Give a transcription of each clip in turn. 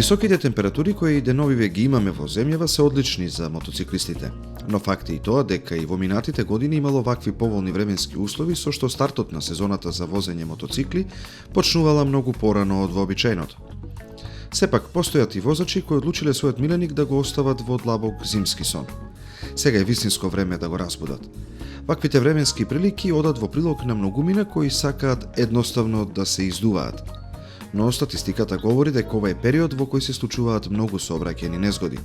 Високите температури кои деновиве ги имаме во земјава се одлични за мотоциклистите, но факт е и тоа дека и во минатите години имало вакви поволни временски услови со што стартот на сезоната за возење мотоцикли почнувала многу порано од вообичаеното. Сепак постојат и возачи кои одлучиле својот миленик да го остават во длабок зимски сон. Сега е вистинско време да го разбудат. Ваквите временски прилики одат во прилог на многумина кои сакаат едноставно да се издуваат. Но статистиката говори дека ова е период во кој се случуваат многу сообраќајни незгоди.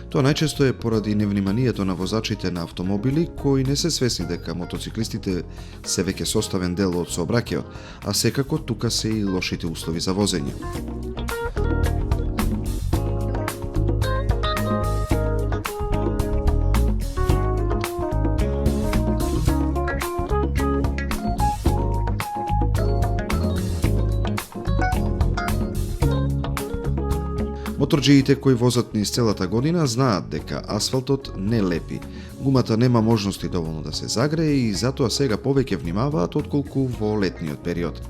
Тоа најчесто е поради невниманието на возачите на автомобили кои не се свесни дека мотоциклистите се веќе составен дел од сообраќајот, а секако тука се и лошите услови за возење. Моторџиите кои возат низ целата година знаат дека асфалтот не лепи, гумата нема можности доволно да се загрее и затоа сега повеќе внимаваат отколку во летниот период.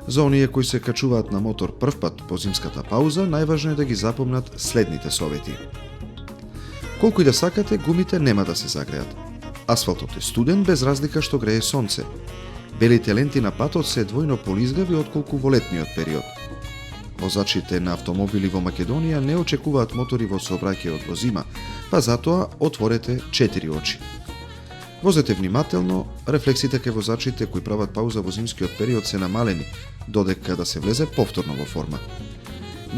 За оние кои се качуваат на мотор првпат по зимската пауза, најважно е да ги запомнат следните совети. Колку и да сакате, гумите нема да се загреат. Асфалтот е студен без разлика што грее сонце. Белите ленти на патот се двојно полизгави отколку во летниот период. Возачите на автомобили во Македонија не очекуваат мотори во сообраќајот во зима, па затоа отворете 4 очи. Возете внимателно, рефлексите кај возачите кои прават пауза во зимскиот период се намалени, додека да се влезе повторно во форма.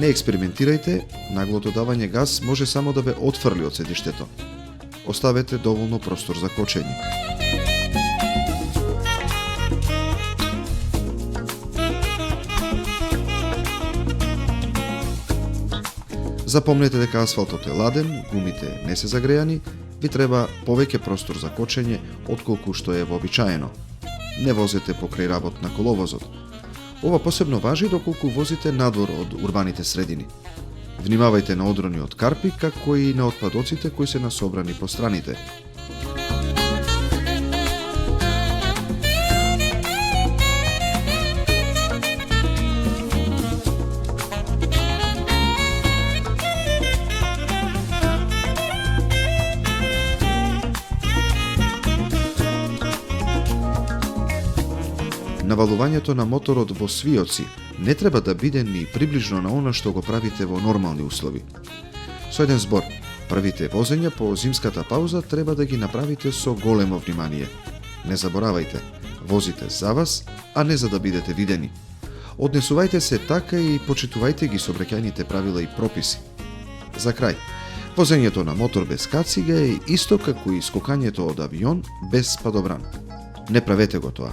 Не експериментирајте, наглото давање газ може само да ве отфрли од седиштето. Оставете доволно простор за кочење. Запомнете дека асфалтот е ладен, гумите не се загрејани, ви треба повеќе простор за кочење отколку што е вообичаено. Не возете покрај работ на коловозот. Ова посебно важи доколку возите надвор од урбаните средини. Внимавајте на одрони од карпи, како и на отпадоците кои се насобрани по страните. Навалувањето на моторот во свиоци не треба да биде ни приближно на она што го правите во нормални услови. Со еден збор, првите возења по зимската пауза треба да ги направите со големо внимание. Не заборавајте, возите за вас, а не за да бидете видени. Однесувајте се така и почитувајте ги сообраќајните правила и прописи. За крај, возењето на мотор без кацига е исто како и скокањето од авион без падобран. Не правете го тоа.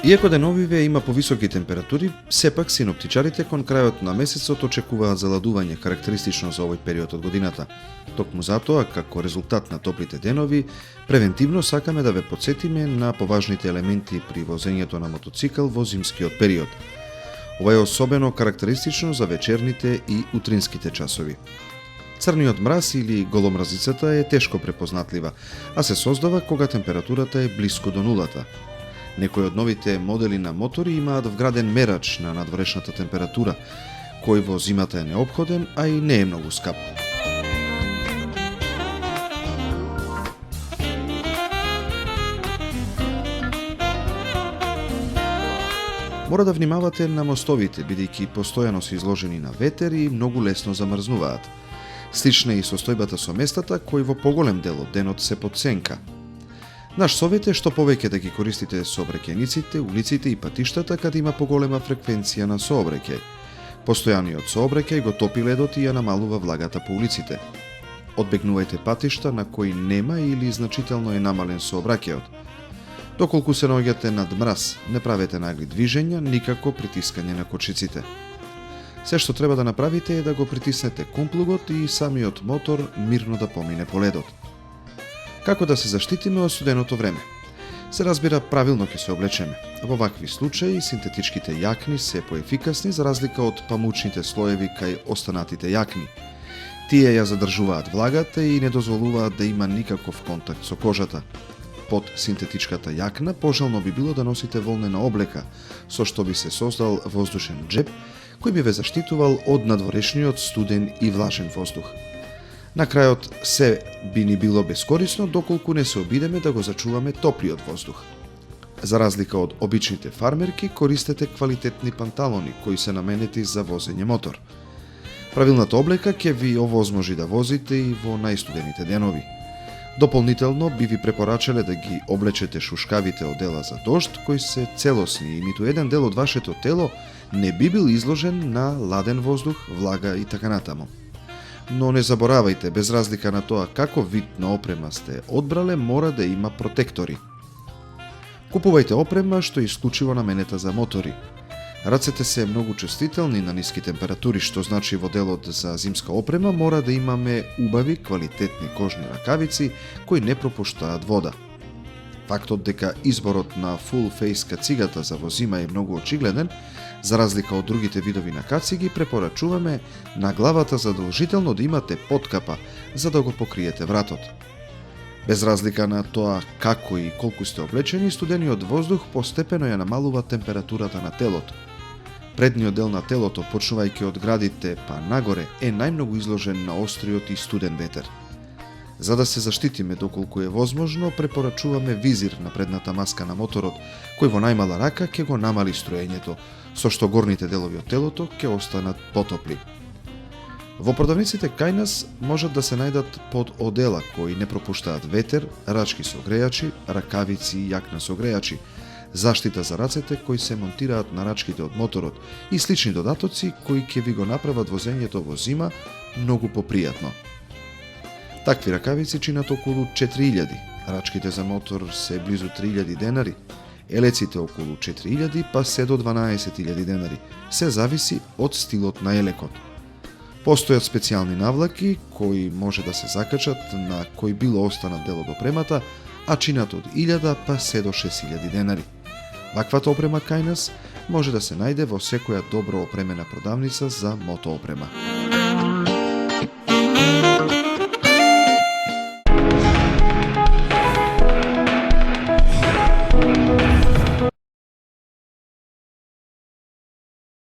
Иако деновиве има повисоки температури, сепак синоптичарите кон крајот на месецот очекуваат заладување карактеристично за овој период од годината. Токму затоа, како резултат на топлите денови, превентивно сакаме да ве потсетиме на поважните елементи при возењето на мотоцикл во зимскиот период. Ова е особено карактеристично за вечерните и утринските часови. Црниот мраз или голомразицата е тешко препознатлива, а се создава кога температурата е блиску до нулата. Некои од новите модели на мотори имаат вграден мерач на надворешната температура, кој во зимата е неопходен, а и не е многу скап. Мора да внимавате на мостовите, бидејќи постојано се изложени на ветер и многу лесно замрзнуваат. Слична е и состојбата со местата кои во поголем дел од денот се под сенка. Наш совет е што повеќе да ги користите сообраќајниците, улиците и патиштата каде има поголема фреквенција на сообраќај. Постојаниот сообраќај го топи ледот и ја намалува влагата по улиците. Одбегнувајте патишта на кои нема или значително е намален сообраќајот. Доколку се наоѓате над мраз, не правете нагли движења, никако притискање на кочиците. Се што треба да направите е да го притиснете комплугот и самиот мотор мирно да помине по ледот. Како да се заштитиме од студеното време? Се разбира, правилно ќе се облечеме. Во вакви случаи синтетичките јакни се поефикасни за разлика од памучните слоеви кај останатите јакни. Тие ја задржуваат влагата и не дозволуваат да има никаков контакт со кожата. Под синтетичката јакна пожелно би било да носите волнена облека, со што би се создал воздушен џеп кој би ве заштитувал од надворешниот студен и влажен воздух. На крајот се би ни било бескорисно доколку не се обидеме да го зачуваме топлиот воздух. За разлика од обичните фармерки, користете квалитетни панталони кои се наменети за возење мотор. Правилната облека ќе ви овозможи да возите и во најстудените денови. Дополнително би ви препорачале да ги облечете шушкавите одела за дожд кои се целосни и ниту еден дел од вашето тело не би бил изложен на ладен воздух, влага и така натаму. Но не заборавајте, без разлика на тоа каков вид на опрема сте одбрале, мора да има протектори. Купувајте опрема што е исклучиво наменета за мотори. Рацете се многу чувствителни на ниски температури, што значи во делот за зимска опрема мора да имаме убави, квалитетни кожни ракавици кои не пропуштаат вода. Фактот дека изборот на full face кацигата за во зима е многу очигледен, за разлика од другите видови на кациги, препорачуваме на главата задолжително да имате подкапа за да го покриете вратот. Без разлика на тоа како и колку сте облечени, студениот воздух постепено ја намалува температурата на телото. Предниот дел на телото, почнувајќи од градите па нагоре, е најмногу изложен на остриот и студен ветер. За да се заштитиме доколку е возможно, препорачуваме визир на предната маска на моторот, кој во најмала рака ќе го намали струењето, со што горните делови од телото ќе останат потопли. Во продавниците кај нас можат да се најдат под одела кои не пропуштаат ветер, рачки со грејачи, ракавици и јакна со грејачи, заштита за рацете кои се монтираат на рачките од моторот и слични додатоци кои ќе ви го направат возењето во зима многу попријатно. Такви ракавици чинат околу 4000, рачките за мотор се близу 3000 денари, елеците околу 4000 па се до 12000 денари, се зависи од стилот на елекот. Постојат специјални навлаки кои може да се закачат на кој било останат дел од опремата, а чинат од 1000 па се до 6000 денари. Ваквата опрема кај нас може да се најде во секоја добро опремена продавница за мотоопрема.